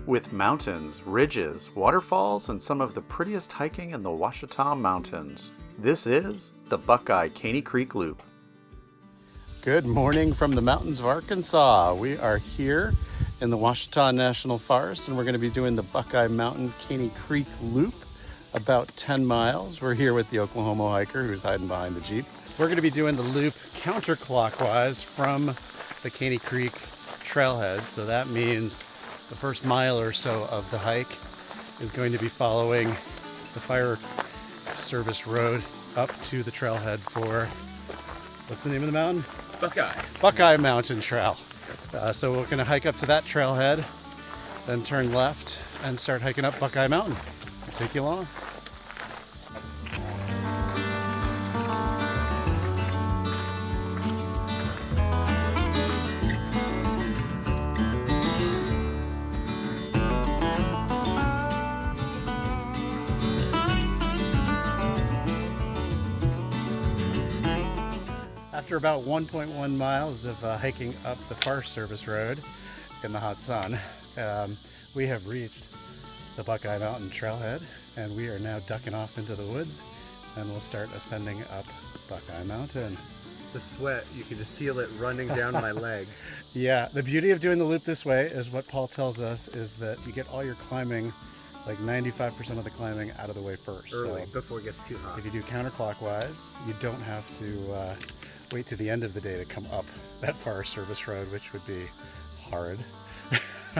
with mountains, ridges, waterfalls, and some of the prettiest hiking in the Ouachita Mountains. This is the Buckeye Caney Creek Loop. Good morning from the mountains of Arkansas. We are here in the Ouachita National Forest, and we're going to be doing the Buckeye Mountain Caney Creek Loop, about 10 miles. We're here with the Oklahoma hiker who's hiding behind the Jeep. We're going to be doing the loop counterclockwise from the Caney Creek Trailhead, so that means the first mile or so of the hike is going to be following the fire service road up to the trailhead for, what's the name of the mountain? Buckeye Mountain Trail. So we're going to hike up to that trailhead, then turn left and start hiking up Buckeye Mountain. I'll take you along. After about 1.1 miles of hiking up the Forest Service Road in the hot sun, we have reached the Buckeye Mountain Trailhead, and we are now ducking off into the woods, and we'll start ascending up Buckeye Mountain. The sweat, you can just feel it running down my leg. Yeah, the beauty of doing the loop this way is what Paul tells us is that you get all your climbing, like 95% of the climbing, out of the way first. Early, so before it gets too hot. if you do counterclockwise, you don't have to wait to the end of the day to come up that Forest Service Road, which would be hard.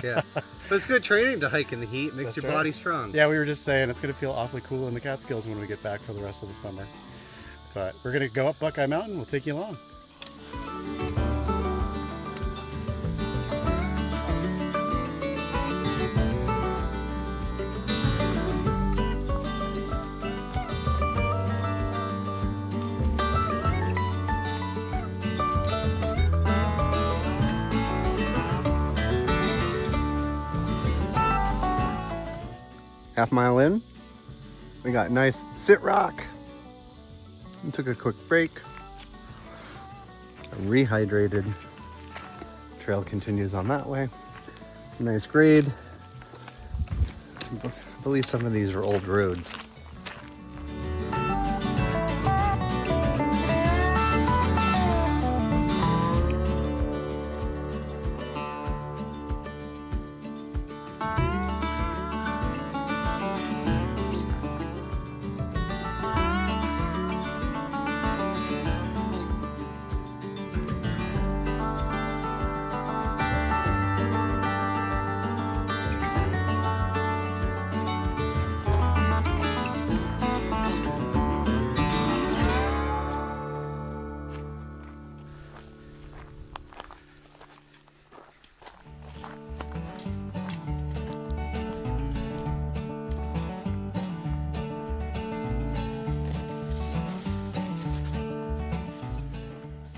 Yeah, but it's good training to hike in the heat. Makes That's your right. body strong. Yeah, we were just saying it's going to feel awfully cool in the Catskills when we get back for the rest of the summer. But we're going to go up Buckeye Mountain. We'll take you along. Half mile in, we got nice sit rock. We took a quick break. Rehydrated. Trail continues on that way. Nice grade. I believe some of these are old roads.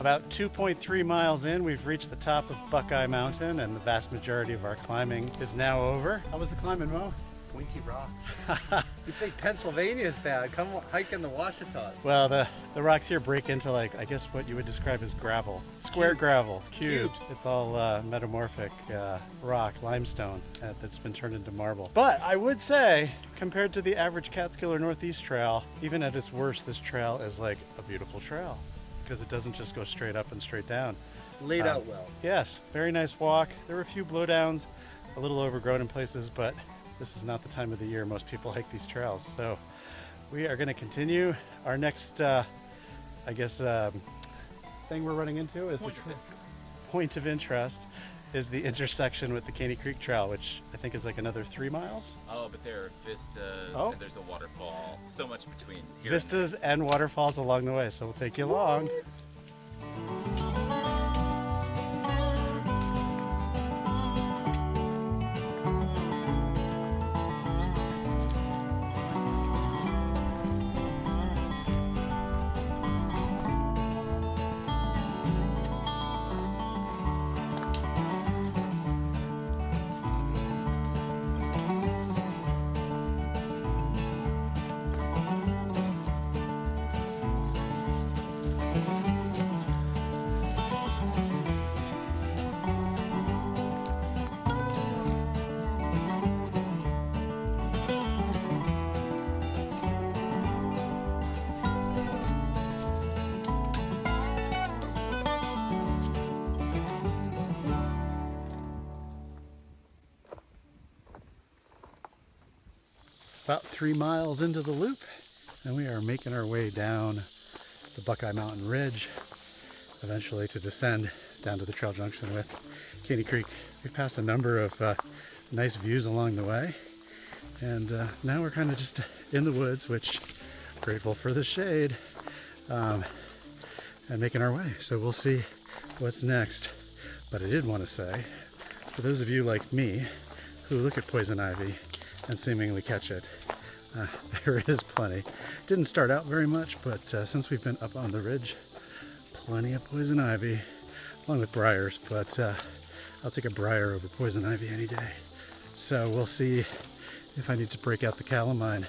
About 2.3 miles in, we've reached the top of Buckeye Mountain, and the vast majority of our climbing is now over. How was the climbing, Mo? Pointy rocks. You think Pennsylvania is bad? Come hike in the Ouachita. Well, the rocks here break into, like, I guess what you would describe as gravel. Square Cubes. gravel, cubes. It's all metamorphic rock, limestone, that's been turned into marble. But I would say, compared to the average Catskill or Northeast trail, even at its worst, this trail is like a beautiful trail, because it doesn't just go straight up and straight down. Laid out well. Yes, very nice walk. There were a few blowdowns, a little overgrown in places, but this is not the time of the year most people hike these trails. So we are going to continue. Our next, thing we're running into is point of interest is the intersection with the Caney Creek Trail, which I think is like another 3 miles. Oh, but there are vistas, Oh. and there's a waterfall. So much between here Vistas and waterfalls along the way, so we'll take you along. About 3 miles into the loop, and we are making our way down the Buckeye Mountain Ridge, eventually to descend down to the trail junction with Caney Creek. We've passed a number of nice views along the way, and now we're kind of just in the woods, which grateful for the shade, and making our way. So we'll see what's next. But I did want to say, for those of you like me who look at poison ivy and seemingly catch it, there is plenty. Didn't start out very much, but since we've been up on the ridge, plenty of poison ivy, along with briars, but I'll take a briar over poison ivy any day. So we'll see if I need to break out the calamine.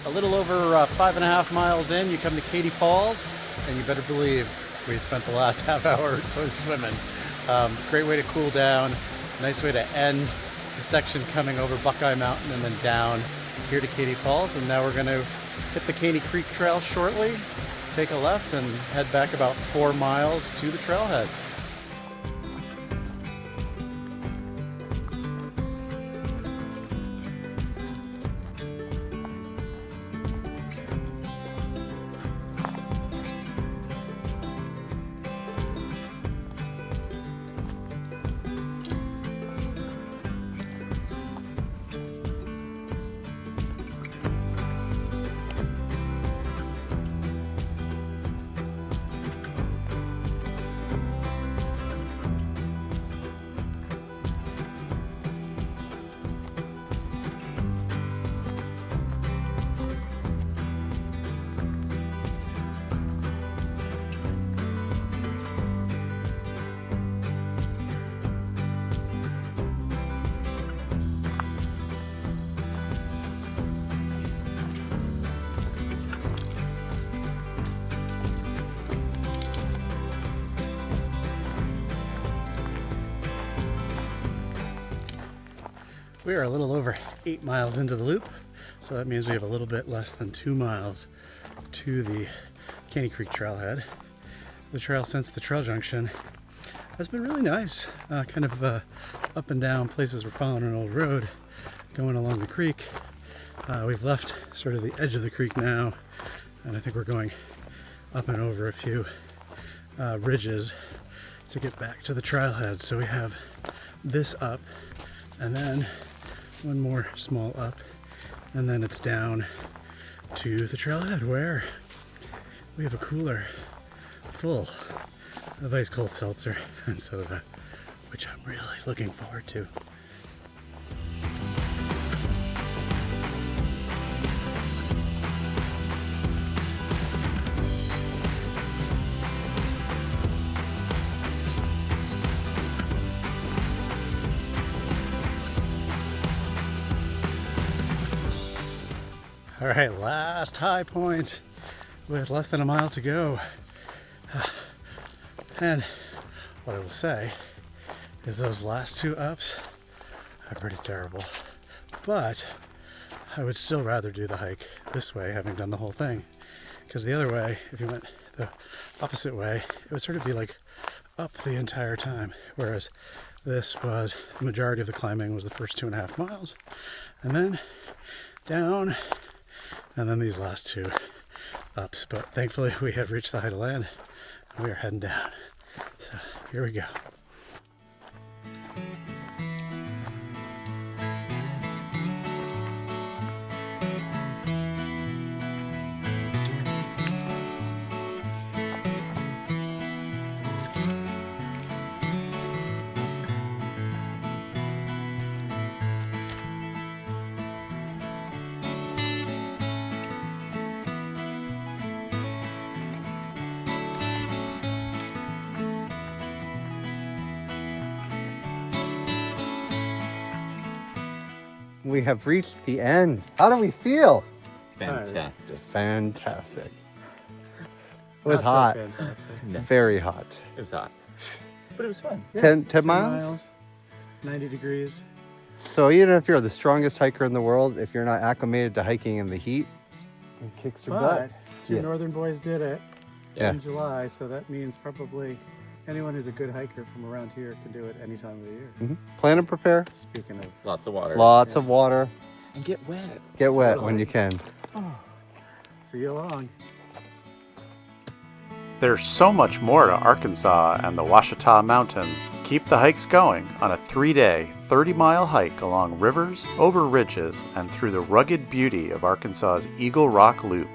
A little over 5.5 miles in, you come to Katy Falls, and you better believe we spent the last half hour or so swimming. Great way to cool down, nice way to end the section coming over Buckeye Mountain and then down here to Katy Falls. And now we're going to hit the Caney Creek Trail shortly, take a left, and head back about 4 miles to the trailhead. We are a little over 8 miles into the loop, so that means we have a little bit less than 2 miles to the Caney Creek Trailhead. The trail since the trail junction has been really nice, kind of up and down places. We're following an old road going along the creek. We've left sort of the edge of the creek now, and I think we're going up and over a few ridges to get back to the trailhead. So we have this up, and then one more small up, and then it's down to the trailhead, where we have a cooler full of ice cold seltzer and soda, which I'm really looking forward to. All right, last high point with less than a mile to go. And what I will say is those last two ups are pretty terrible. But I would still rather do the hike this way, having done the whole thing. Because the other way, if you went the opposite way, it would sort of be like up the entire time. Whereas this was, the majority of the climbing was the first 2.5 miles. And then down, and then these last two ups. But thankfully we have reached the high to land and we are heading down. So here we go. We have reached the end. How do we feel? Fantastic. Fantastic. It was hot. Very hot. It was hot. But it was fun. 10 miles? 90 degrees. So even if you're the strongest hiker in the world, if you're not acclimated to hiking in the heat, it kicks your butt. Two Yeah. northern boys did it in Yes. July, so that means probably anyone who's a good hiker from around here can do it any time of the year. Plan and prepare. Speaking of, Lots of water. Lots of water. And get wet. Get wet when you can. see you along. There's so much more to Arkansas and the Ouachita Mountains. Keep the hikes going on a 3-day, 30-mile hike along rivers, over ridges, and through the rugged beauty of Arkansas's Eagle Rock Loop.